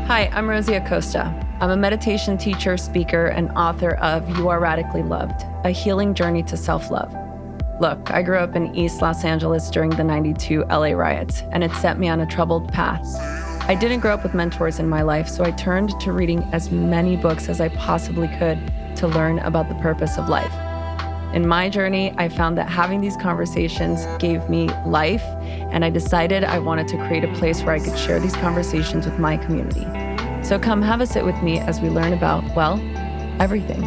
Hi, I'm Rosie Acosta. I'm a meditation teacher, speaker, and author of You Are Radically Loved, a healing journey to self-love. Look, I grew up in East Los Angeles during the '92 LA riots, and it set me on a troubled path. I didn't grow up with mentors in my life, so I turned to reading as many books as I possibly could to learn about the purpose of life. In my journey, I found that having these conversations gave me life, and I decided I wanted to create a place where I could share these conversations with my community. So come have a sit with me as we learn about, well, everything.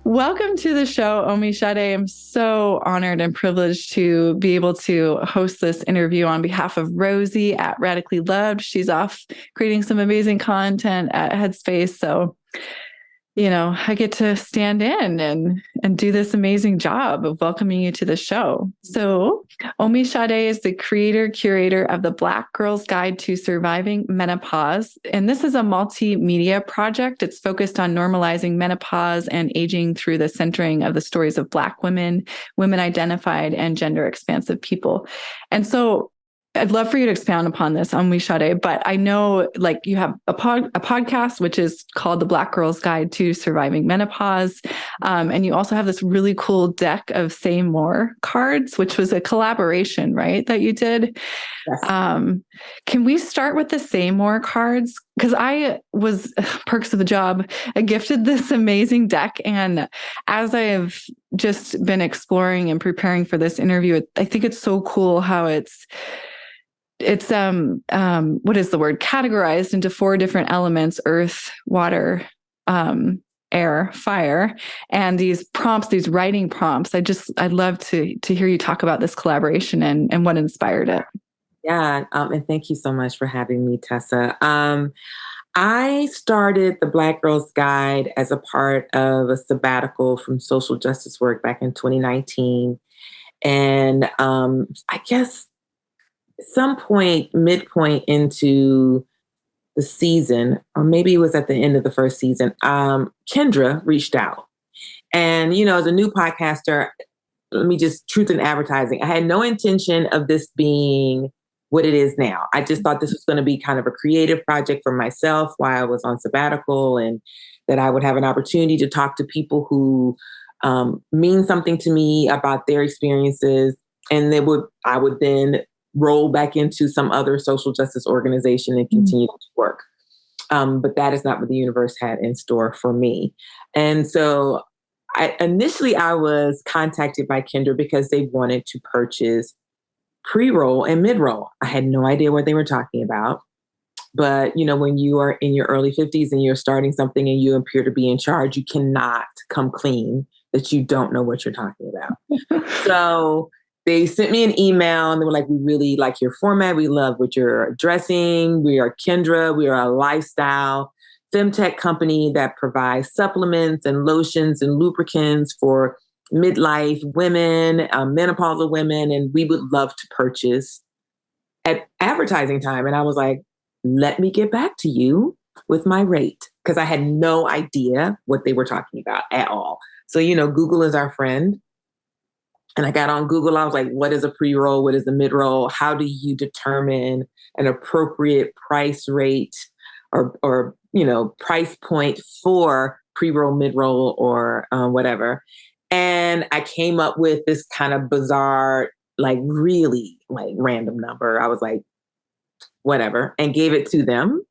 Welcome to the show, Omisade. I'm so honored and privileged to be able to host this interview on behalf of Rosie at Radically Loved. She's off creating some amazing content at Headspace. So, I get to stand in and do this amazing job of welcoming you to the show. So Omisade is the creator, curator of the Black Girl's Guide to Surviving Menopause. And this is a multimedia project. It's focused on normalizing menopause and aging through the centering of the stories of Black women, women identified, and gender expansive people. And so I'd love for you to expound upon this, Omisade, but I know you have a podcast, which is called The Black Girl's Guide to Surviving Menopause. And you also have this really cool deck of Say More cards, which was a collaboration, right, that you did? Yes. Can we start with the Say More cards? Because I was, perks of the job, I gifted this amazing deck. And as I have just been exploring and preparing for this interview, I think it's so cool how it's what is the word? Categorized into 4 different elements: earth, water, air, fire, and these prompts, these writing prompts. I'd love to hear you talk about this collaboration and what inspired it. Yeah. And thank you so much for having me, Tessa. I started the Black Girl's Guide as a part of a sabbatical from social justice work back in 2019. And I guess some point, midpoint into the season, or maybe it was at the end of the first season, Kendra reached out. And, as a new podcaster, let me just truth in advertising. I had no intention of this being what it is now. I just thought this was going to be kind of a creative project for myself while I was on sabbatical, and that I would have an opportunity to talk to people who mean something to me about their experiences. And I would then roll back into some other social justice organization and continue to work. But that is not what the universe had in store for me. And so initially I was contacted by Kendra because they wanted to purchase pre-roll and mid-roll. I had no idea what they were talking about. But, when you are in your early 50s and you're starting something and you appear to be in charge, you cannot come clean that you don't know what you're talking about. So they sent me an email and they were like, we really like your format. We love what you're addressing. We are Kendra. We are a lifestyle femtech company that provides supplements and lotions and lubricants for midlife women, menopausal women. And we would love to purchase at advertising time. And I was like, let me get back to you with my rate, because I had no idea what they were talking about at all. So, Google is our friend. And I got on Google. I was like, what is a pre-roll? What is a mid-roll? How do you determine an appropriate price rate or price point for pre-roll, mid-roll, or whatever? And I came up with this kind of bizarre, really random number. I was like, whatever, and gave it to them.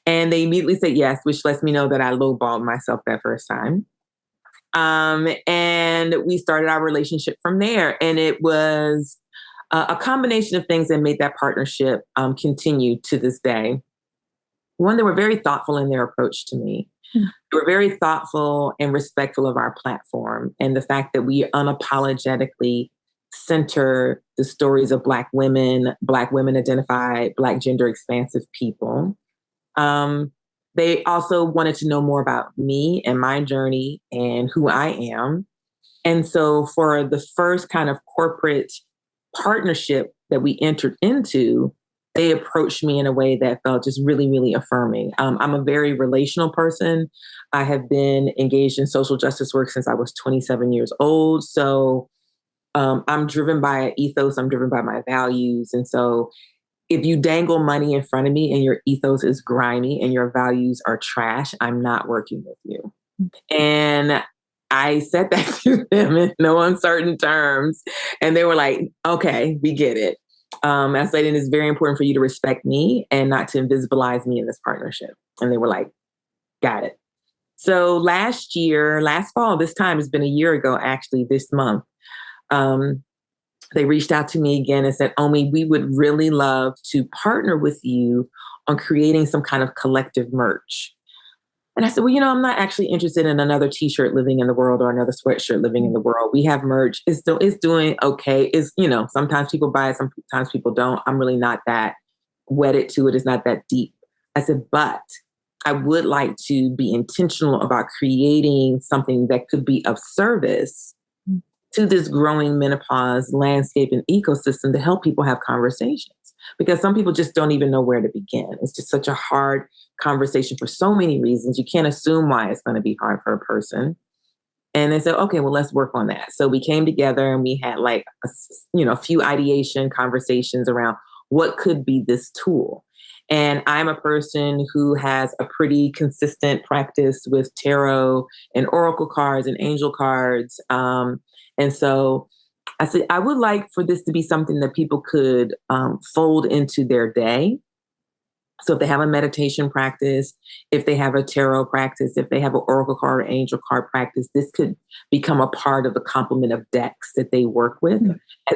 And they immediately said yes, which lets me know that I lowballed myself that first time. And we started our relationship from there. And it was a combination of things that made that partnership continue to this day. One, they were very thoughtful in their approach to me. They were very thoughtful and respectful of our platform and the fact that we unapologetically center the stories of Black women identified, Black gender expansive people. They also wanted to know more about me and my journey and who I am. And so for the first kind of corporate partnership that we entered into, they approached me in a way that felt just really, really affirming. I'm a very relational person. I have been engaged in social justice work since I was 27 years old. So I'm driven by an ethos. I'm driven by my values. And so if you dangle money in front of me and your ethos is grimy and your values are trash, I'm not working with you. And I said that to them in no uncertain terms. And they were like, okay, we get it. I said, it is very important for you to respect me and not to invisibilize me in this partnership. And they were like, got it. So last fall, this time, it's been a year ago, actually, this month, they reached out to me again and said, Omi, we would really love to partner with you on creating some kind of collective merch. And I said, well, I'm not actually interested in another t-shirt living in the world or another sweatshirt living in the world. We have merch. It's doing okay. Sometimes people buy it, sometimes people don't. I'm really not that wedded to it. It's not that deep. I said, but I would like to be intentional about creating something that could be of service to this growing menopause landscape and ecosystem to help people have conversations. Because some people just don't even know where to begin. It's just such a hard conversation for so many reasons. You can't assume why it's going to be hard for a person. And they said, okay, well, let's work on that. So we came together and we had like a few ideation conversations around what could be this tool. And I'm a person who has a pretty consistent practice with tarot and oracle cards and angel cards. And so I said, I would like for this to be something that people could fold into their day. So if they have a meditation practice, if they have a tarot practice, if they have an oracle card or angel card practice, this could become a part of the complement of decks that they work with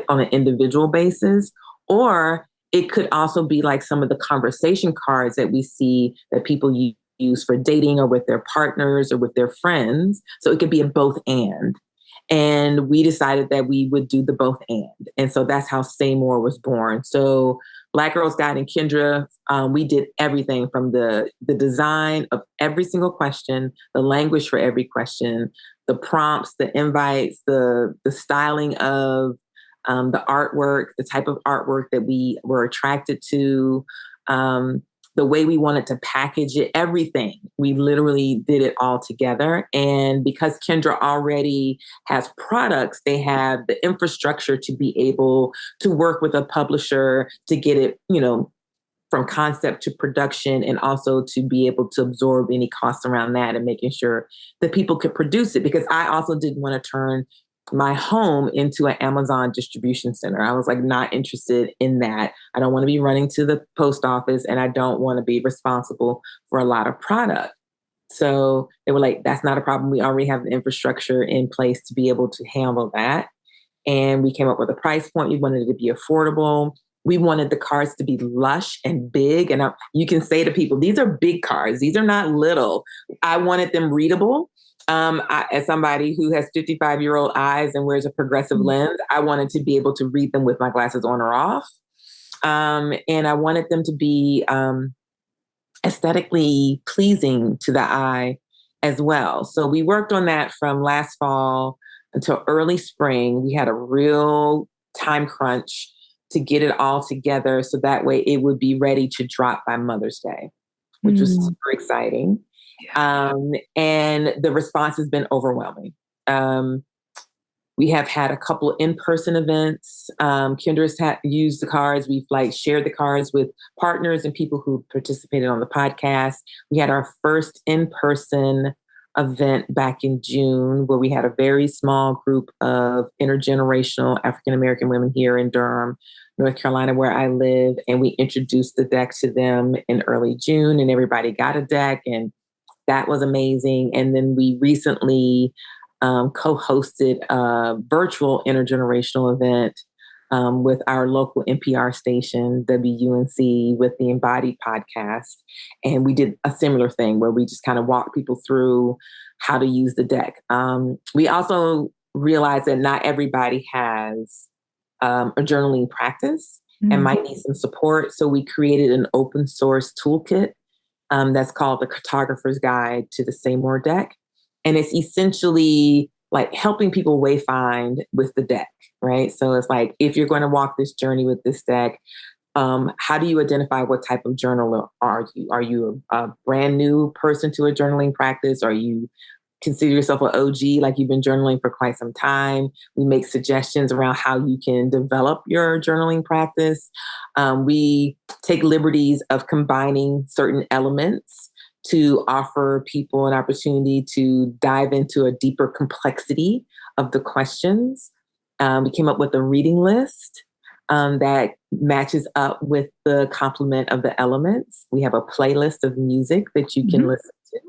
on an individual basis. Or it could also be like some of the conversation cards that we see that people use for dating or with their partners or with their friends. So it could be a both and. And we decided that we would do the both and. And so that's how Say More was born. So Black Girls Guide and Kendra, we did everything from the design of every single question, the language for every question, the prompts, the invites, the styling of the artwork, the type of artwork that we were attracted to, the way we wanted to package it, everything. We literally did it all together. And because Kendra already has products, they have the infrastructure to be able to work with a publisher to get it, from concept to production, and also to be able to absorb any costs around that and making sure that people could produce it. Because I also didn't want to turn my home into an Amazon distribution center. I was like not interested in that. I don't want to be running to the post office, and I don't want to be responsible for a lot of product. So they were like, that's not a problem. We already have the infrastructure in place to be able to handle that. And we came up with a price point. We wanted it to be affordable. We wanted the cards to be lush and big. And you can say to people, these are big cards. These are not little. I wanted them readable. As somebody who has 55-year-old eyes and wears a progressive lens, I wanted to be able to read them with my glasses on or off. And I wanted them to be aesthetically pleasing to the eye as well. So we worked on that from last fall until early spring. We had a real time crunch to get it all together so that way it would be ready to drop by Mother's Day, which was super exciting. And the response has been overwhelming. We have had a couple in-person events. Kendra's used the cards. We've shared the cards with partners and people who participated on the podcast. We had our first in-person event back in June where we had a very small group of intergenerational African-American women here in Durham, North Carolina, where I live. And we introduced the deck to them in early June, and everybody got a deck, and that was amazing. And then we recently co-hosted a virtual intergenerational event with our local NPR station, WUNC, with the Embodied podcast. And we did a similar thing where we just kind of walked people through how to use the deck. We also realized that not everybody has a journaling practice and might need some support. So we created an open source toolkit that's called the Cartographer's Guide to the Say More deck. And it's essentially helping people wayfind with the deck, right? So it's if you're going to walk this journey with this deck, How do you identify what type of journaler are you? Are you a brand new person to a journaling practice? Are you consider yourself an OG, like you've been journaling for quite some time? We make suggestions around how you can develop your journaling practice. We take liberties of combining certain elements to offer people an opportunity to dive into a deeper complexity of the questions. We came up with a reading list that matches up with the complement of the elements. We have a playlist of music that you can listen to.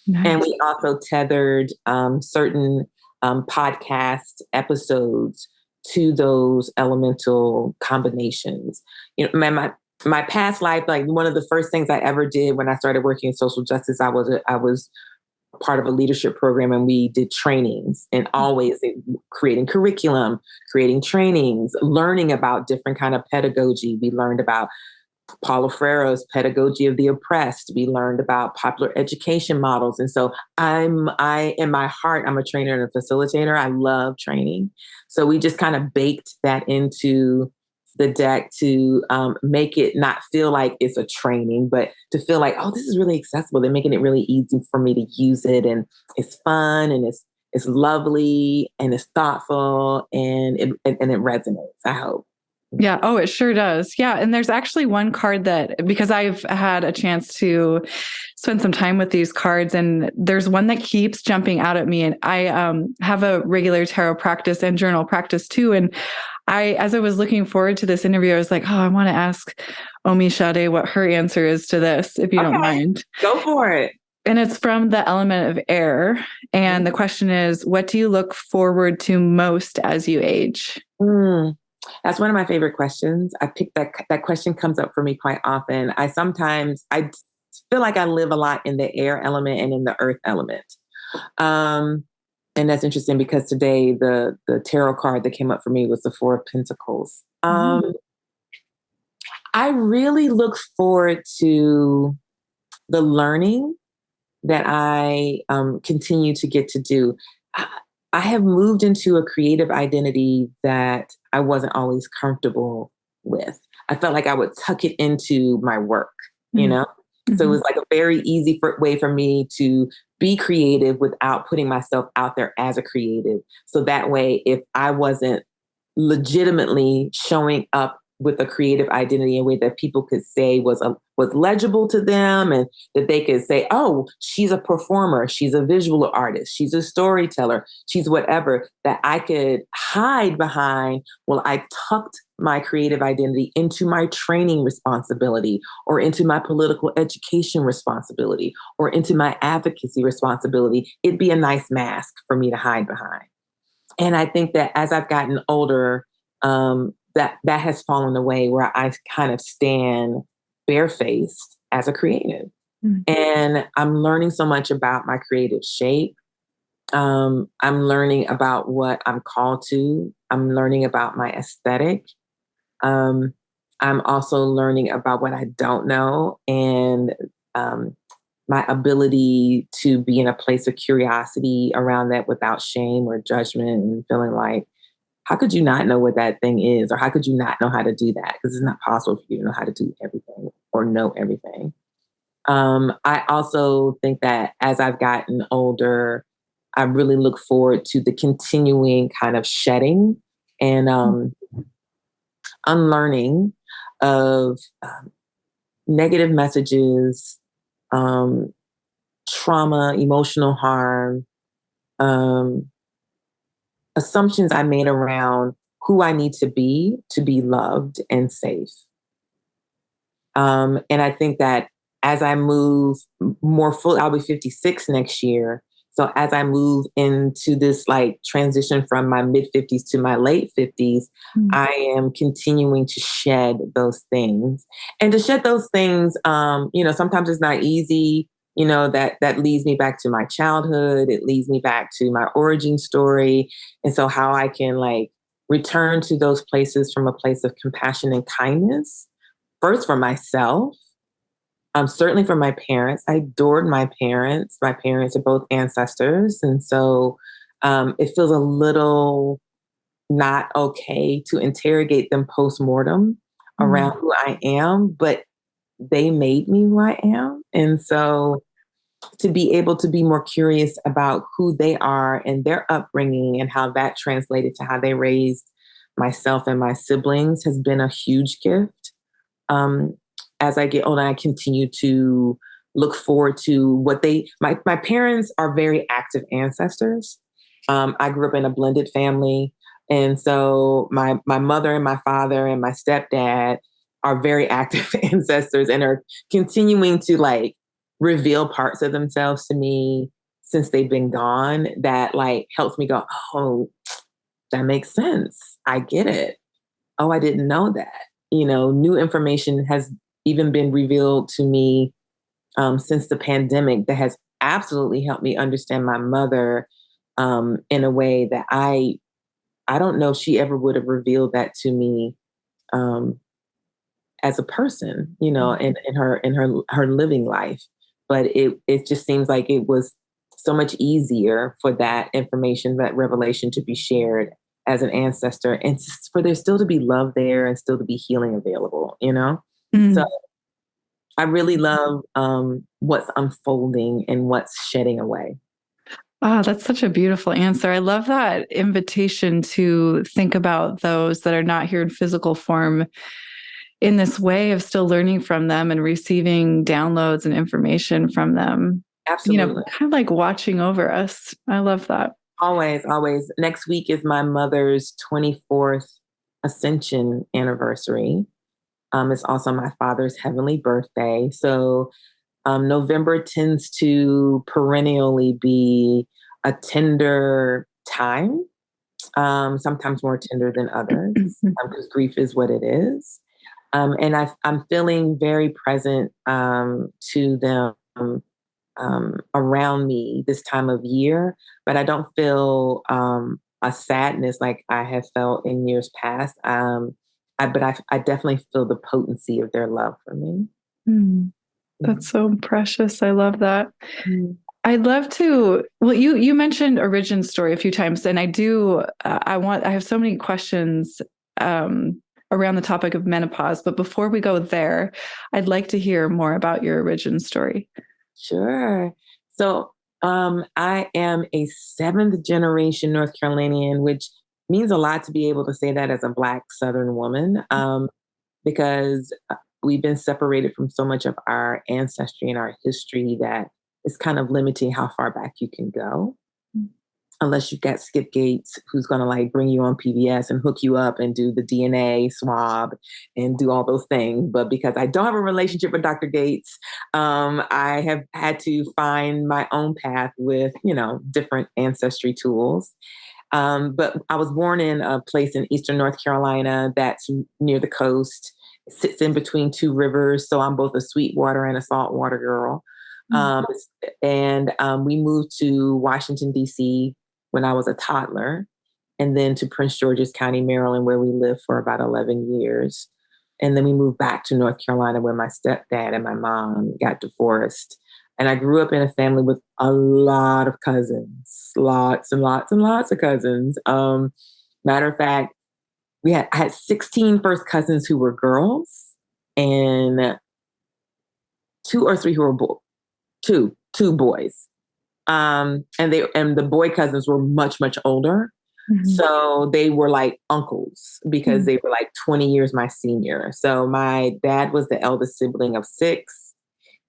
Nice. And we also tethered certain podcast episodes to those elemental combinations. You know, my past life, like one of the first things I ever did when I started working in social justice, I was part of a leadership program, and we did trainings, and always creating curriculum, creating trainings, learning about different kind of pedagogy. We learned about Paulo Freire's pedagogy of the oppressed. We learned about popular education models. And so in my heart, I'm a trainer and a facilitator. I love training. So we just kind of baked that into the deck to make it not feel like it's a training, but to feel like, oh, this is really accessible. They're making it really easy for me to use it. And it's fun, and it's lovely, and it's thoughtful, and it resonates, I hope. Yeah. Oh, it sure does. Yeah. And there's actually one card that, because I've had a chance to spend some time with these cards, and there's one that keeps jumping out at me. And I have a regular tarot practice and journal practice too. And as I was looking forward to this interview, I was like, oh, I want to ask Omisade what her answer is to this, if you don't mind. Go for it. And it's from the element of air. And the question is, what do you look forward to most as you age? That's one of my favorite questions. I picked that question comes up for me quite often. I feel like I live a lot in the air element and in the earth element. And that's interesting because today the tarot card that came up for me was the Four of Pentacles. I really look forward to the learning that I continue to get to do. I have moved into a creative identity that I wasn't always comfortable with. I felt like I would tuck it into my work, you know? So it was like a very easy way for me to be creative without putting myself out there as a creative. So that way, if I wasn't legitimately showing up with a creative identity in a way that people could say was legible to them, and that they could say, oh, she's a performer, she's a visual artist, she's a storyteller, she's whatever, that I could hide behind, well, I tucked my creative identity into my training responsibility, or into my political education responsibility, or into my advocacy responsibility. It'd be a nice mask for me to hide behind. And I think that as I've gotten older, that has fallen away, where I kind of stand barefaced as a creative. And I'm learning so much about my creative shape. I'm learning about what I'm called to. I'm learning about my aesthetic. I'm also learning about what I don't know, and my ability to be in a place of curiosity around that without shame or judgment, and feeling like, how could you not know what that thing is? Or how could you not know how to do that? Because it's not possible for you to know how to do everything or know everything. I also think that as I've gotten older, I really look forward to the continuing kind of shedding and unlearning of negative messages, trauma, emotional harm, assumptions I made around who I need to be loved and safe. And I think that as I move more fully, I'll be 56 next year. So as I move into this like transition from my mid 50s to my late 50s, I am continuing to shed those things. And to shed those things, sometimes it's not easy. That leads me back to my childhood. It leads me back to my origin story. And so how I can like return to those places from a place of compassion and kindness, first for myself, certainly for my parents. I adored my parents. My parents are both ancestors. And so it feels a little not okay to interrogate them post-mortem around who I am, but they made me who I am. And so to be able to be more curious about who they are and their upbringing and how that translated to how they raised myself and my siblings has been a huge gift. Um, as I get older, I continue to look forward to my parents are very active ancestors. I grew up in a blended family. And so my mother and my father and my stepdad are very active ancestors and are continuing to like reveal parts of themselves to me since they've been gone that like helps me go, oh, that makes sense. I get it. Oh, I didn't know that. New information has even been revealed to me since the pandemic that has absolutely helped me understand my mother in a way that I don't know if she ever would have revealed that to me um, as a person, in her living life. But it just seems like it was so much easier for that information, that revelation to be shared as an ancestor and for there still to be love there and still to be healing available. So I really love what's unfolding and what's shedding away. Oh, that's such a beautiful answer. I love that invitation to think about those that are not here in physical form in this way of still learning from them and receiving downloads and information from them. Absolutely. Kind of like watching over us. I love that. Always, always. Next week is my mother's 24th Ascension anniversary. It's also my father's heavenly birthday. So November tends to perennially be a tender time, sometimes more tender than others, because grief is what it is. And I'm feeling very present to them around me this time of year, but I don't feel a sadness like I have felt in years past. But I definitely feel the potency of their love for me. That's so precious. I love that. Mm. I'd love to. Well, you mentioned origin story a few times, and I do. I have so many questions around the topic of menopause. But before we go there, I'd like to hear more about your origin story. Sure. So I am a seventh generation North Carolinian, which means a lot to be able to say that as a Black Southern woman, because we've been separated from so much of our ancestry and our history that it's kind of limiting how far back you can go. Unless you've got Skip Gates, who's going to like bring you on PBS and hook you up and do the DNA swab and do all those things. But because I don't have a relationship with Dr. Gates, I have had to find my own path with, different ancestry tools. But I was born in a place in Eastern North Carolina that's near the coast. It sits in between two rivers. So I'm both a sweetwater and a saltwater girl. And we moved to Washington, D.C. when I was a toddler, and then to Prince George's County, Maryland, where we lived for about 11 years. And then we moved back to North Carolina where my stepdad and my mom got divorced. And I grew up in a family with a lot of cousins, lots and lots and lots of cousins. Matter of fact, I had 16 first cousins who were girls and 2 or 3 who were boys. Two boys. And the boy cousins were much, much older. So they were like uncles because they were like 20 years my senior. So my dad was the eldest sibling of 6.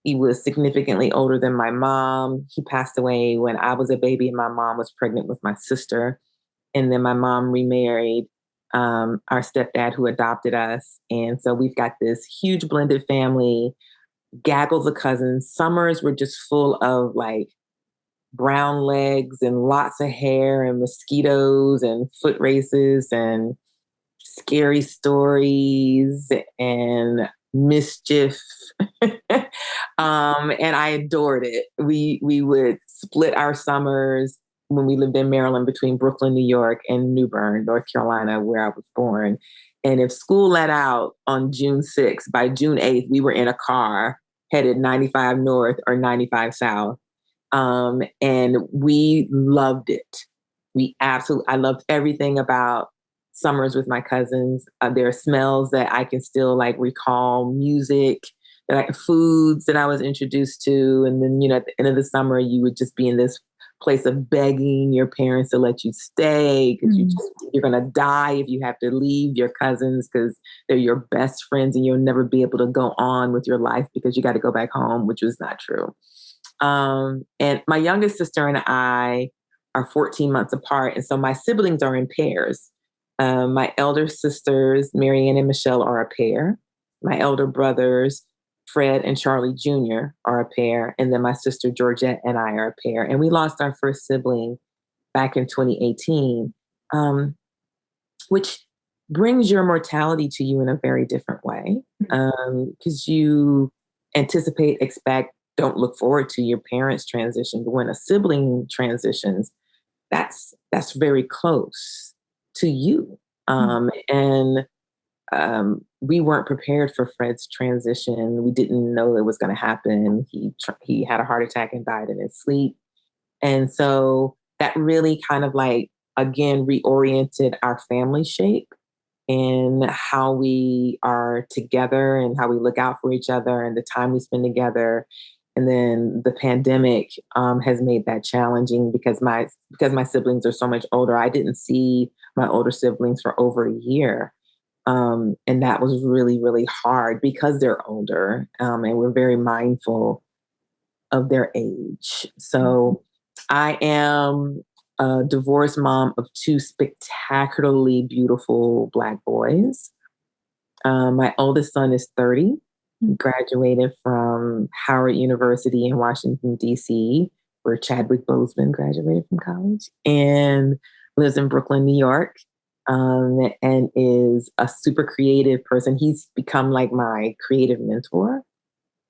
He was significantly older than my mom. He passed away when I was a baby and my mom was pregnant with my sister. And then my mom remarried our stepdad who adopted us. And so we've got this huge blended family, gaggles of cousins. Summers were just full of like brown legs and lots of hair and mosquitoes and foot races and scary stories and mischief. And I adored it. We would split our summers when we lived in Maryland between Brooklyn, New York, and New Bern, North Carolina, where I was born. And if school let out on June 6th, by June 8th, we were in a car headed 95 North or 95 South. And we loved it. I loved everything about summers with my cousins. There are smells that I can still like recall, music, foods that I was introduced to. And then, at the end of the summer, you would just be in this place of begging your parents to let you stay because you're going to die if you have to leave your cousins because they're your best friends and you'll never be able to go on with your life because you got to go back home, which was not true. And my youngest sister and I are 14 months apart. And so my siblings are in pairs. My elder sisters, Marianne and Michelle, are a pair. My elder brothers, Fred and Charlie Jr. are a pair. And then my sister Georgette and I are a pair. And we lost our first sibling back in 2018, which brings your mortality to you in a very different way. Because you anticipate, expect, don't look forward to your parents' transition. But when a sibling transitions, that's very close to you. And we weren't prepared for Fred's transition. We didn't know it was going to happen. He had a heart attack and died in his sleep. And so that really kind of like, again, reoriented our family shape and how we are together and how we look out for each other and the time we spend together. And then the pandemic has made that challenging because my siblings are so much older. I didn't see my older siblings for over a year. And that was really, really hard because they're older and we're very mindful of their age. So I am a divorced mom of two spectacularly beautiful Black boys. My oldest son is 30. He graduated from Howard University in Washington, D.C., where Chadwick Boseman graduated from college, and lives in Brooklyn, New York. And is a super creative person. He's become like my creative mentor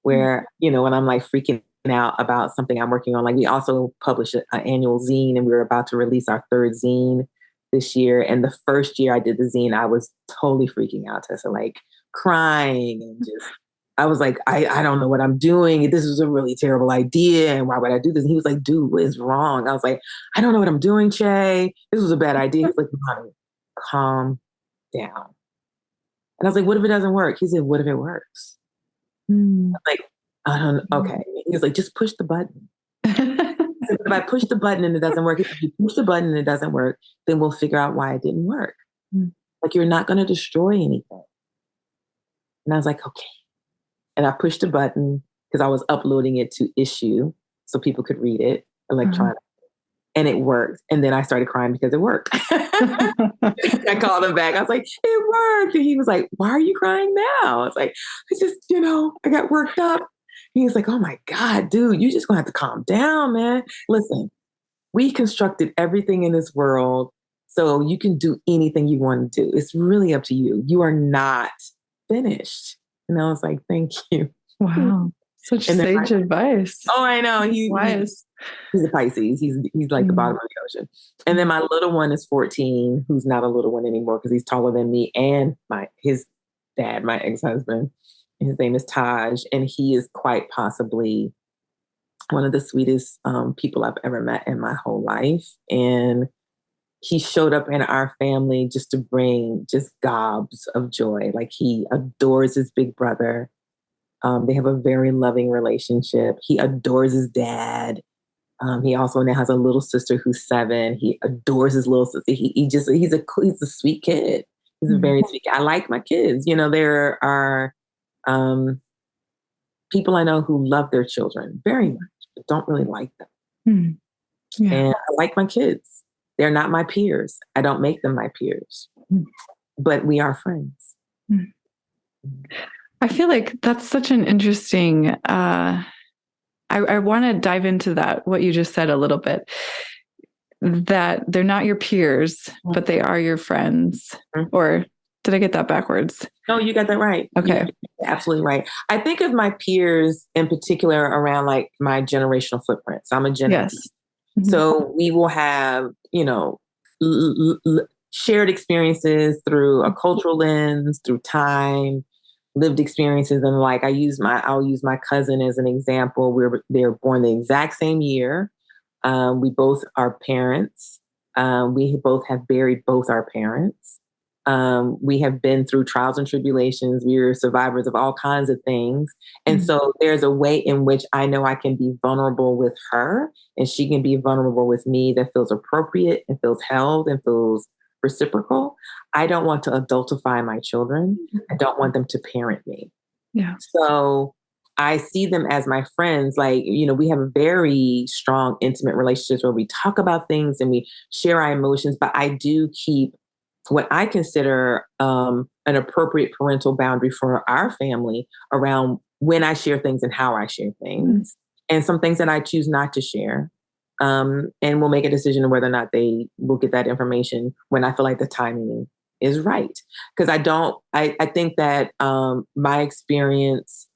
where, when I'm like freaking out about something I'm working on, like we also published an annual zine and we were about to release our third zine this year. And the first year I did the zine, I was totally freaking out, Tessa, like crying and just, I was like, I don't know what I'm doing. This is a really terrible idea. And why would I do this? And he was like, dude, what is wrong? I was like, I don't know what I'm doing, Che. This was a bad idea. He was like, honey, calm down. And I was like, what if it doesn't work? He said, what if it works? I'm like, I don't know. Okay. He was like, just push the button. Said, if I push the button and it doesn't work, if you push the button and it doesn't work, then we'll figure out why it didn't work. Like, you're not going to destroy anything. And I was like, okay. And I pushed the button because I was uploading it to Issue so people could read it electronically. And it worked. And then I started crying because it worked. I called him back. I was like, it worked. And he was like, why are you crying now? I was like, I just, I got worked up. He was like, oh my God, dude, you just gonna have to calm down, man. Listen, we constructed everything in this world so you can do anything you want to do. It's really up to you. You are not finished. And I was like, thank you. Wow. Such sage advice. Oh, I know. He's a Pisces. He's like the bottom of the ocean. And then my little one is 14, who's not a little one anymore because he's taller than me and his dad, my ex-husband. His name is Taj, and he is quite possibly one of the sweetest people I've ever met in my whole life. And he showed up in our family just to bring just gobs of joy. Like, he adores his big brother. They have a very loving relationship. He adores his dad. He also now has a little sister who's 7. He adores his little sister. He's a sweet kid. He's a very sweet kid. I like my kids. There are people I know who love their children very much, but don't really like them. Yeah. And I like my kids. They're not my peers. I don't make them my peers, but we are friends. I feel like that's such an interesting, I want to dive into that, what you just said a little bit, that they're not your peers, but they are your friends. Or did I get that backwards? No, you got that right. Okay. You're absolutely right. I think of my peers in particular around like my generational footprints. I'm a Gen Z. So we will have, shared experiences through a cultural lens, through time, lived experiences. And like, I'll use my cousin as an example. They were born the exact same year. We both are parents. We both have buried both our parents. We have been through trials and tribulations. We're survivors of all kinds of things. And so there's a way in which I know I can be vulnerable with her and she can be vulnerable with me that feels appropriate and feels held and feels reciprocal. I don't want to adultify my children. I don't want them to parent me. Yeah. So I see them as my friends. Like, we have a very strong, intimate relationships where we talk about things and we share our emotions, but I do keep what I consider an appropriate parental boundary for our family around when I share things and how I share things, and some things that I choose not to share. And we'll make a decision on whether or not they will get that information when I feel like the timing is right. Because I think that my experience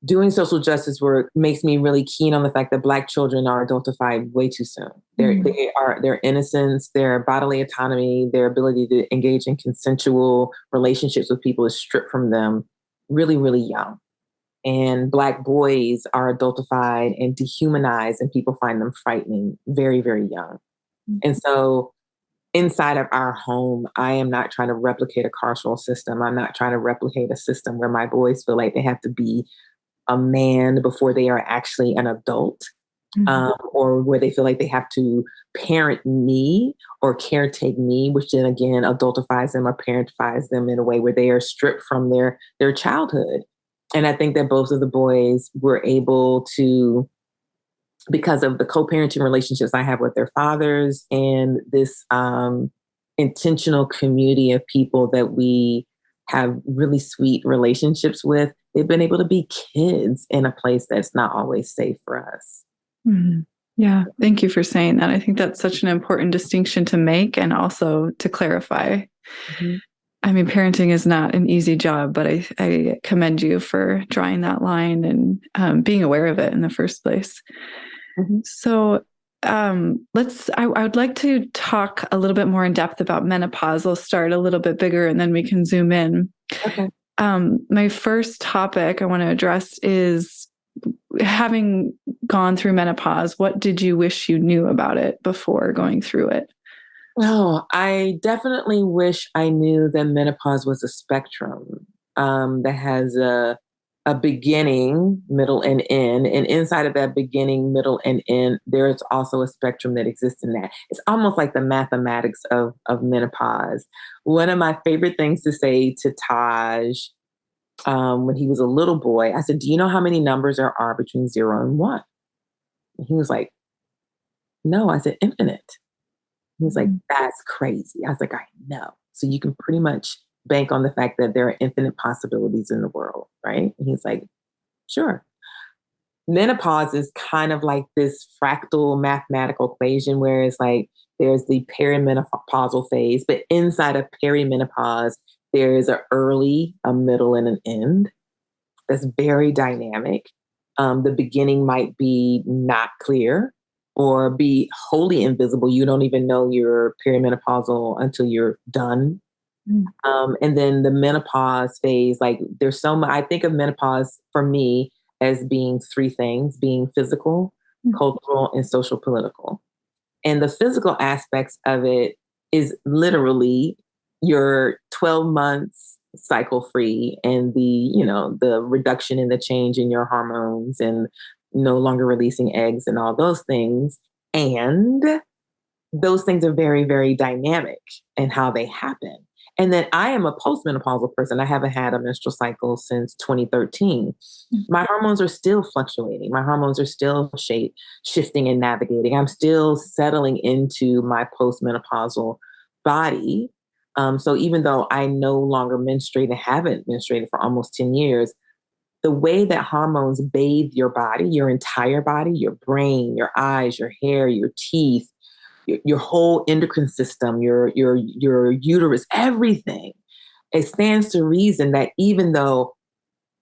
doing social justice work makes me really keen on the fact that Black children are adultified way too soon. Their innocence, their bodily autonomy, their ability to engage in consensual relationships with people is stripped from them really, really young. And Black boys are adultified and dehumanized, and people find them frightening very, very young. And so inside of our home, I am not trying to replicate a carceral system. I'm not trying to replicate a system where my boys feel like they have to be a man before they are actually an adult, or where they feel like they have to parent me or caretake me, which then again adultifies them or parentifies them in a way where they are stripped from their childhood. And I think that both of the boys were able to, because of the co-parenting relationships I have with their fathers and this intentional community of people that we have really sweet relationships with, they've been able to be kids in a place that's not always safe for us. Mm-hmm. Yeah. Thank you for saying that. I think that's such an important distinction to make and also to clarify. I mean, parenting is not an easy job, but I commend you for drawing that line and being aware of it in the first place. So I would like to talk a little bit more in depth about menopause. I'll start a little bit bigger and then we can zoom in. Okay. My first topic I want to address is, having gone through menopause, what did you wish you knew about it before going through it? Oh, I definitely wish I knew that menopause was a spectrum that has a beginning, middle, and end. And inside of that beginning, middle, and end, there is also a spectrum that exists in that. It's almost like the mathematics of menopause. One of my favorite things to say to Taj when he was a little boy, I said, "Do you know how many numbers there are between 0 and 1?" And he was like, "No." I said, "Infinite." He was like, "That's crazy." I was like, "I know." So you can pretty much bank on the fact that there are infinite possibilities in the world, right? And he's like, "Sure." Menopause is kind of like this fractal mathematical equation where it's like there's the perimenopausal phase, but inside of perimenopause, there is an early, a middle, and an end that's very dynamic. The beginning might be not clear or be wholly invisible. You don't even know you're perimenopausal until you're done. And then the menopause phase, like there's so much, I think of menopause for me as being three things: being physical, cultural, and social political. And the physical aspects of it is literally your 12 months cycle free and the reduction in the change in your hormones and no longer releasing eggs and all those things. And those things are very, very dynamic in how they happen. And then I am a postmenopausal person. I haven't had a menstrual cycle since 2013. My hormones are still fluctuating. My hormones are still shifting and navigating. I'm still settling into my postmenopausal body. So even though I no longer menstruate and haven't menstruated for almost 10 years, the way that hormones bathe your body, your entire body, your brain, your eyes, your hair, your teeth, your whole endocrine system, your uterus, everything. It stands to reason that even though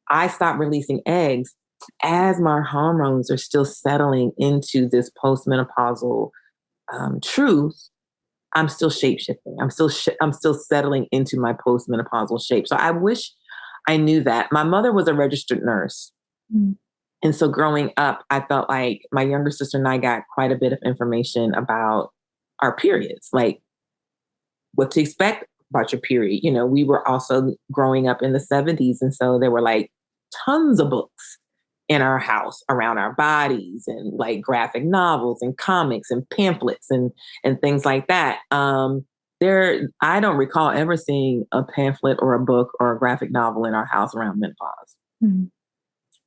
I stop releasing eggs, as my hormones are still settling into this postmenopausal truth, I'm still shape shifting. I'm still settling into my postmenopausal shape. So I wish I knew that. My mother was a registered nurse. And so growing up, I felt like my younger sister and I got quite a bit of information about our periods. Like what to expect about your period. You know, we were also growing up in the 70s. And so there were like tons of books in our house around our bodies, and like graphic novels and comics and pamphlets and things like that. I don't recall ever seeing a pamphlet or a book or a graphic novel in our house around menopause. Mm-hmm.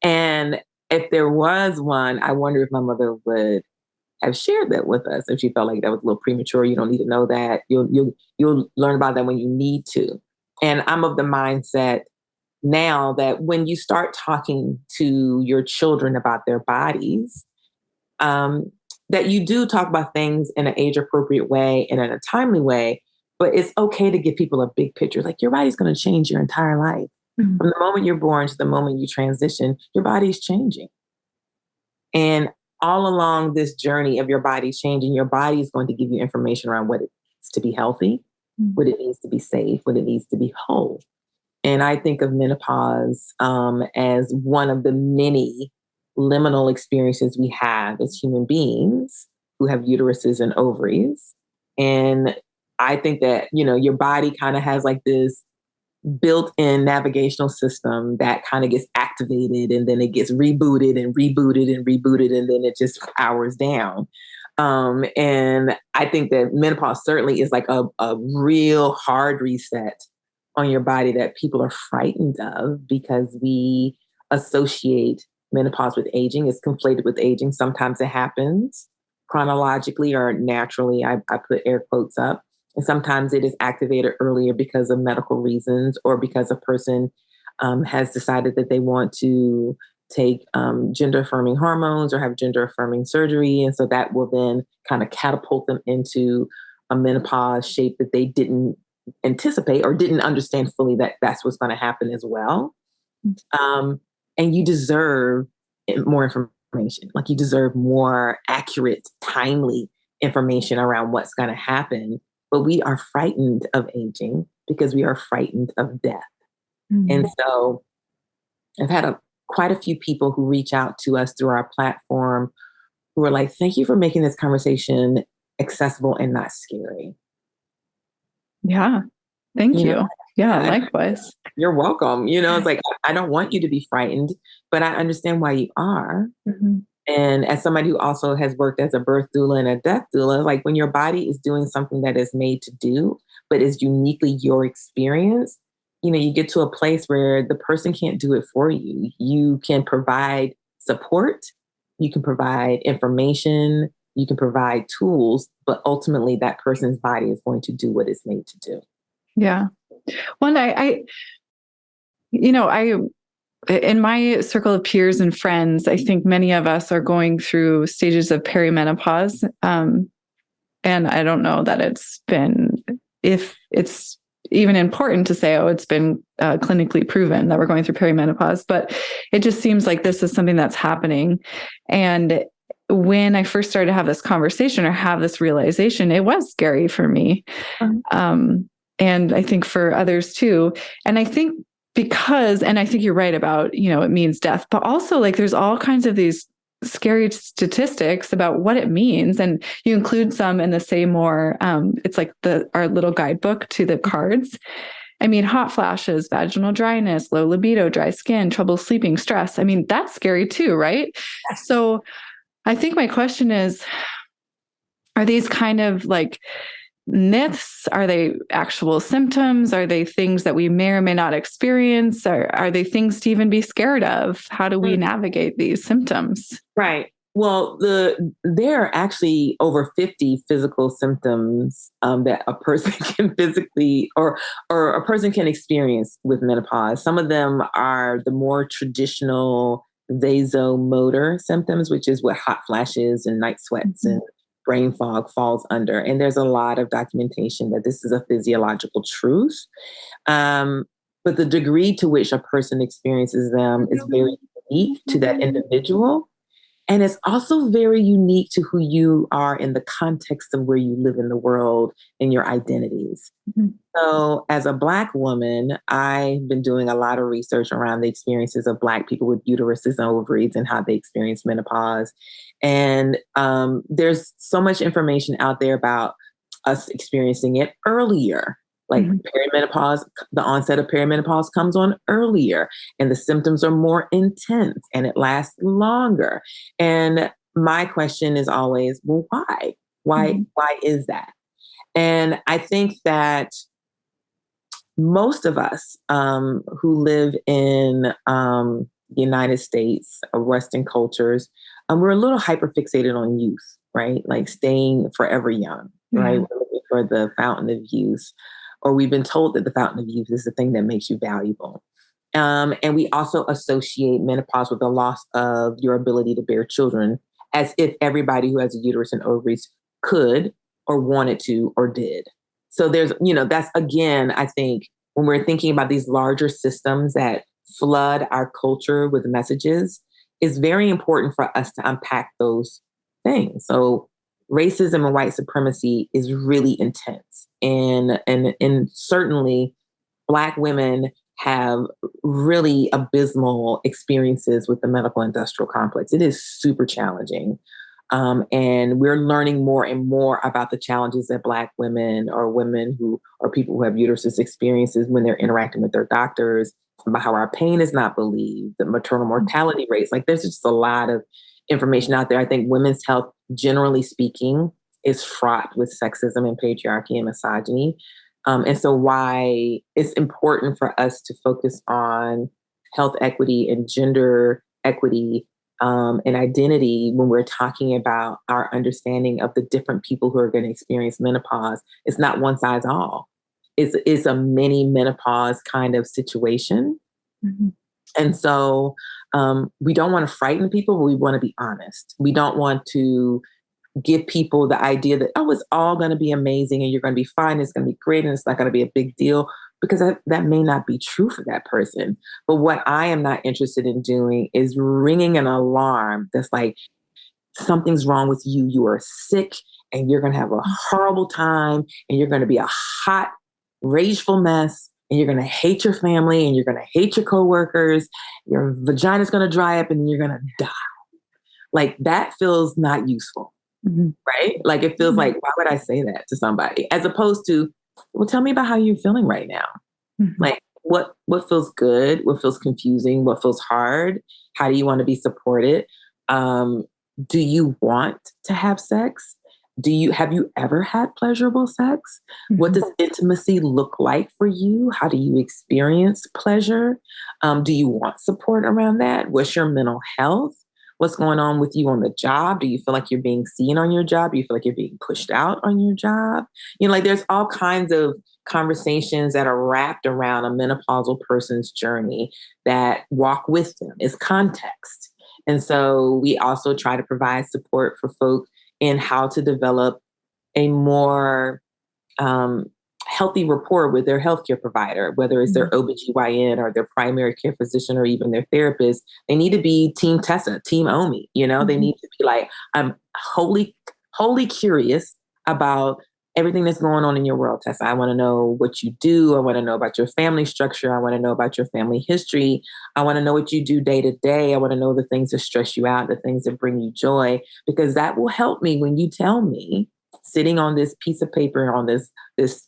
And if there was one, I wonder if my mother would have shared that with us if she felt like that was a little premature. You don't need to know that. You'll learn about that when you need to. And I'm of the mindset now that when you start talking to your children about their bodies, that you do talk about things in an age appropriate way and in a timely way, but it's okay to give people a big picture. Like, your body's going to change your entire life. Mm-hmm. From the moment you're born to the moment you transition, your body's changing. And all along this journey of your body changing, your body is going to give you information around what it needs to be healthy, mm-hmm. what it needs to be safe, what it needs to be whole. And I think of menopause as one of the many liminal experiences we have as human beings who have uteruses and ovaries. And I think that, you know, your body kind of has like this built-in navigational system that kind of gets activated, and then it gets rebooted and rebooted and rebooted, and then it just powers down. And I think that menopause certainly is like a real hard reset on your body that people are frightened of, because we associate menopause with aging. It's conflated with aging. Sometimes it happens chronologically or naturally. I put air quotes up. And sometimes it is activated earlier because of medical reasons, or because a person has decided that they want to take gender affirming hormones or have gender affirming surgery. And so that will then kind of catapult them into a menopause shape that they didn't anticipate or didn't understand fully that that's what's going to happen as well. And you deserve more information. Like, you deserve more accurate, timely information around what's going to happen. But we are frightened of aging because we are frightened of death. Mm-hmm. And so I've had quite a few people who reach out to us through our platform who are like, thank you for making this conversation accessible and not scary. Yeah. Thank you. Yeah, likewise. You're welcome. You know, it's like, I don't want you to be frightened, but I understand why you are. Mm-hmm. And as somebody who also has worked as a birth doula and a death doula, like, when your body is doing something that is made to do, but is uniquely your experience, you know, you get to a place where the person can't do it for you. You can provide support, you can provide information, you can provide tools, but ultimately that person's body is going to do what it's made to do. Yeah. Well, I in my circle of peers and friends, I think many of us are going through stages of perimenopause. And I don't know that if it's even important to say, it's been clinically proven that we're going through perimenopause, but it just seems like this is something that's happening. And when I first started to have this conversation or have this realization, it was scary for me. And I think for others too. And I think and I think you're right about, it means death, but also like there's all kinds of these scary statistics about what it means. And you include some in the Say More. It's like our little guidebook to the cards. I mean, hot flashes, vaginal dryness, low libido, dry skin, trouble sleeping, stress. I mean, that's scary too, right? So I think my question is, are these kind of like myths? Are they actual symptoms? Are they things that we may or may not experience? Or are they things to even be scared of? How do we navigate these symptoms? Right. Well, there are actually over 50 physical symptoms that a person can physically or a person can experience with menopause. Some of them are the more traditional vasomotor symptoms, which is what hot flashes and night sweats and brain fog falls under. And there's a lot of documentation that this is a physiological truth. But the degree to which a person experiences them is very unique to that individual. And it's also very unique to who you are in the context of where you live in the world and your identities. Mm-hmm. So as a Black woman, I've been doing a lot of research around the experiences of Black people with uteruses and ovaries and how they experience menopause. And there's so much information out there about us experiencing it earlier. Like perimenopause, the onset of perimenopause comes on earlier and the symptoms are more intense and it lasts longer. And my question is always, well, why? Why is that? And I think that most of us who live in the United States, Western cultures, we're a little hyperfixated on youth, right? Like staying forever young, right? We're looking for the fountain of youth, or we've been told that the fountain of youth is the thing that makes you valuable. And we also associate menopause with the loss of your ability to bear children, as if everybody who has a uterus and ovaries could or wanted to or did. So there's, that's again, I think when we're thinking about these larger systems that flood our culture with messages, it's very important for us to unpack those things. So racism and white supremacy is really intense. And certainly Black women have really abysmal experiences with the medical industrial complex. It is super challenging. And we're learning more and more about the challenges that Black women or women who or people who have uteruses experiences when they're interacting with their doctors, about how our pain is not believed, the maternal mortality rates. Like there's just a lot of information out there. I think women's health, generally speaking, is fraught with sexism and patriarchy and misogyny. And so why it's important for us to focus on health equity and gender equity and identity when we're talking about our understanding of the different people who are going to experience menopause. It's not one size all. It's a mini menopause kind of situation. And so we don't want to frighten people, but we want to be honest. We don't want to give people the idea that, oh, it's all going to be amazing and you're going to be fine. It's going to be great. And it's not going to be a big deal, because that may not be true for that person. But what I am not interested in doing is ringing an alarm that's like, something's wrong with you. You are sick and you're going to have a horrible time and you're going to be a hot, rageful mess. And you're going to hate your family and you're going to hate your coworkers. Your vagina's going to dry up and you're going to die. Like that feels not useful. Right? Like it feels like, why would I say that to somebody? As opposed to, well, tell me about how you're feeling right now. Like what feels good? What feels confusing? What feels hard? How do you want to be supported? Do you want to have sex? Have you ever had pleasurable sex? What does intimacy look like for you? How do you experience pleasure? Do you want support around that? What's your mental health? What's going on with you on the job? Do you feel like you're being seen on your job? Do you feel like you're being pushed out on your job? Like there's all kinds of conversations that are wrapped around a menopausal person's journey that walk with them. It's context. And so we also try to provide support for folk in how to develop a more healthy rapport with their healthcare provider, whether it's their OBGYN or their primary care physician or even their therapist. They need to be Team Tessa, Team Omi. They need to be like, I'm wholly curious about everything that's going on in your world, Tessa. I want to know what you do. I want to know about your family structure. I want to know about your family history. I want to know what you do day to day. I want to know the things that stress you out, the things that bring you joy, because that will help me when you tell me, sitting on this piece of paper on this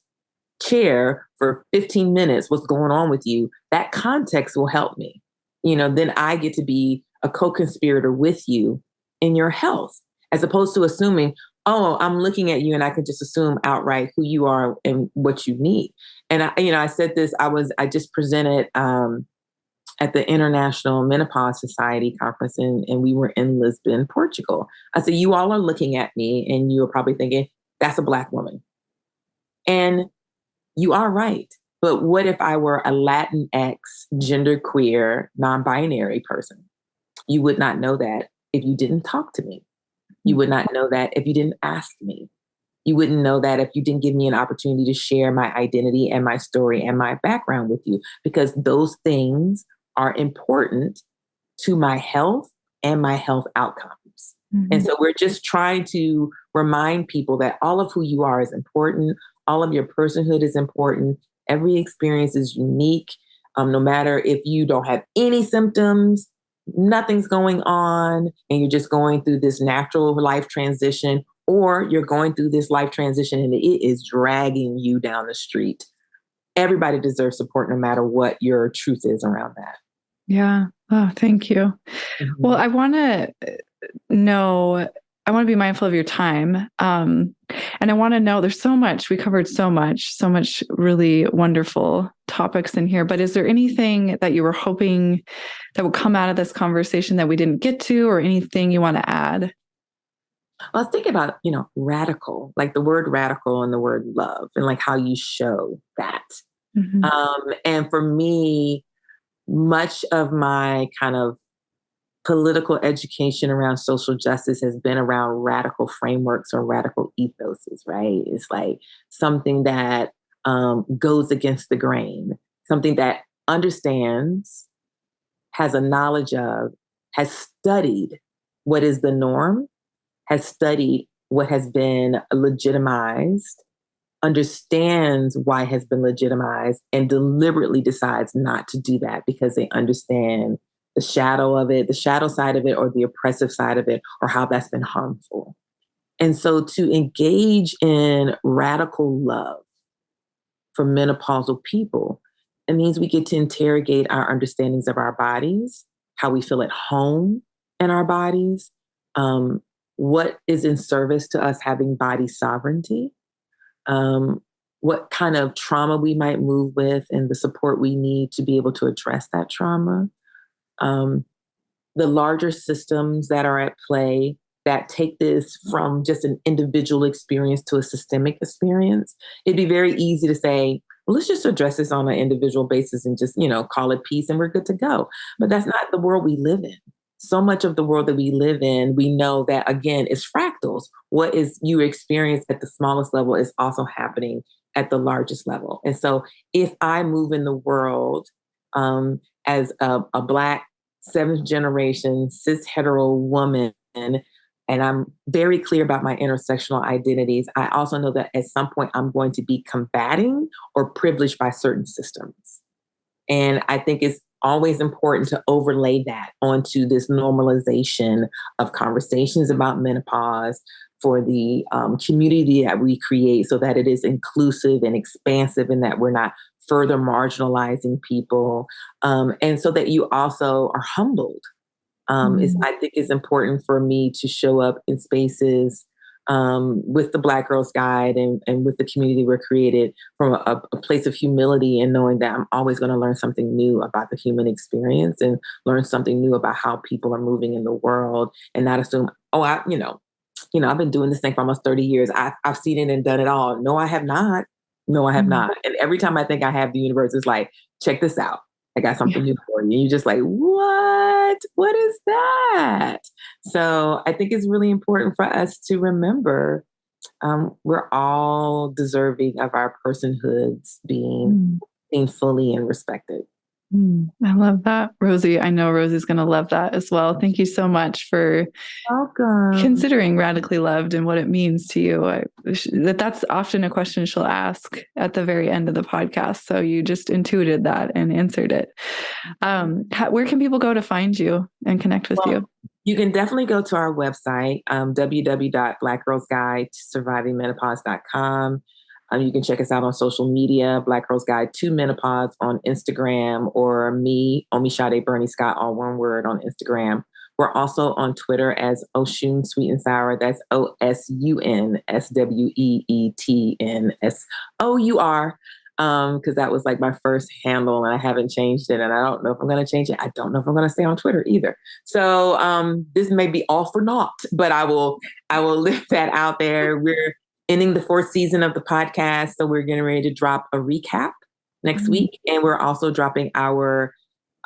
chair for 15 minutes, what's going on with you. That context will help me. Then I get to be a co-conspirator with you in your health, as opposed to assuming, oh, I'm looking at you and I can just assume outright who you are and what you need. And I said this, I just presented at the International Menopause Society conference and we were in Lisbon, Portugal. I said, you all are looking at me and you're probably thinking, that's a Black woman. And you are right. But what if I were a Latinx, genderqueer, non-binary person? You would not know that if you didn't talk to me. You would not know that if you didn't ask me. You wouldn't know that if you didn't give me an opportunity to share my identity and my story and my background with you, because those things are important to my health and my health outcomes. And so we're just trying to remind people that all of who you are is important. All of your personhood is important. Every experience is unique. No matter if you don't have any symptoms, nothing's going on, and you're just going through this natural life transition, or you're going through this life transition and it is dragging you down the street. Everybody deserves support no matter what your truth is around that. Yeah. Oh, thank you. Mm-hmm. Well, I want to be mindful of your time. And I want to know, there's so much, we covered so much really wonderful topics in here, but is there anything that you were hoping that would come out of this conversation that we didn't get to, or anything you want to add? Well, I was thinking about, radical, like the word radical and the word love, and like how you show that. Mm-hmm. And for me, much of my kind of political education around social justice has been around radical frameworks or radical ethoses, right? It's like something that goes against the grain, something that understands, has a knowledge of, has studied what is the norm, has studied what has been legitimized, understands why it has been legitimized, and deliberately decides not to do that because they understand the shadow of it, the shadow side of it, or the oppressive side of it, or how that's been harmful. And so to engage in radical love for menopausal people, it means we get to interrogate our understandings of our bodies, how we feel at home in our bodies, what is in service to us having body sovereignty, what kind of trauma we might move with, and the support we need to be able to address that trauma. The larger systems that are at play that take this from just an individual experience to a systemic experience. It'd be very easy to say, well, let's just address this on an individual basis and just, call it peace and we're good to go. But that's not the world we live in. So much of the world that we live in, we know that, again, is fractals. What is you experience at the smallest level is also happening at the largest level. And so if I move in the world as a Black, seventh generation, cis hetero woman, and I'm very clear about my intersectional identities, I also know that at some point I'm going to be combating or privileged by certain systems. And I think it's always important to overlay that onto this normalization of conversations about menopause for the community that we create, so that it is inclusive and expansive and that we're not further marginalizing people. And so that you also are humbled. I think it's important for me to show up in spaces with the Black Girls Guide and with the community we're created from a place of humility, and knowing that I'm always going to learn something new about the human experience and learn something new about how people are moving in the world, and not assume, I've been doing this thing for almost 30 years. I've seen it and done it all. No, I have not. No, I have not. And every time I think I have, the universe is like, check this out. I got something new for you. And you're just like, what? What is that? So I think it's really important for us to remember we're all deserving of our personhoods being fully and respected. I love that, Rosie. I know Rosie's going to love that as well. Thank you so much for considering radically loved and what it means to you. That's often a question she'll ask at the very end of the podcast. So you just intuited that and answered it. Where can people go to find you and connect with you? You can definitely go to our website, www.blackgirlsguidetosurvivingmenopause.com. You can check us out on social media, Black Girls Guide to Menopause on Instagram, or me, Omisade Burney-Scott, all one word, on Instagram. We're also on Twitter as Oshun Sweet and Sour. That's OSUNSWEETNSOUR. Because that was like my first handle and I haven't changed it. And I don't know if I'm going to change it. I don't know if I'm going to stay on Twitter either. So this may be all for naught, but I will lift that out there. We're ending the 4th season of the podcast. So we're getting ready to drop a recap next week. And we're also dropping our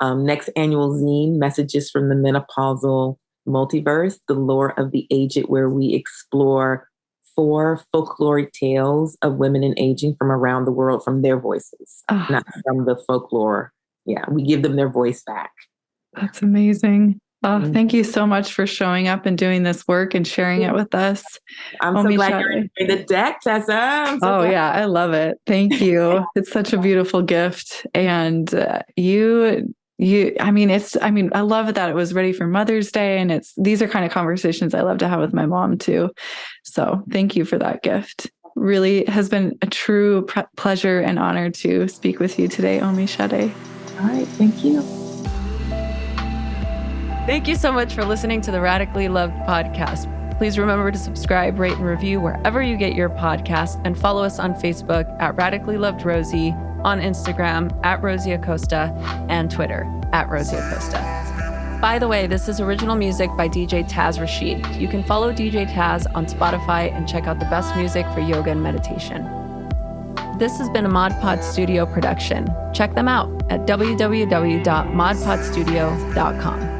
next annual zine, Messages from the Menopausal Multiverse, the Lore of the Aged, where we explore 4 folkloric tales of women in aging from around the world, from their voices, not from the folklore. Yeah, we give them their voice back. That's amazing. Oh, thank you so much for showing up and doing this work and sharing it with us. I'm so glad you're in the deck, Tessa. Yeah, I love it. Thank you. It's such a beautiful gift. And I love that it was ready for Mother's Day. And these are kind of conversations I love to have with my mom too. So thank you for that gift. Really has been a true pleasure and honor to speak with you today, Omisade. All right. Thank you. Thank you so much for listening to the Radically Loved podcast. Please remember to subscribe, rate, and review wherever you get your podcast, and follow us on Facebook at Radically Loved Rosie, on Instagram at Rosie Acosta, and Twitter at Rosie Acosta. By the way, this is original music by DJ Taz Rashid. You can follow DJ Taz on Spotify and check out the best music for yoga and meditation. This has been a Mod Pod Studio production. Check them out at www.modpodstudio.com.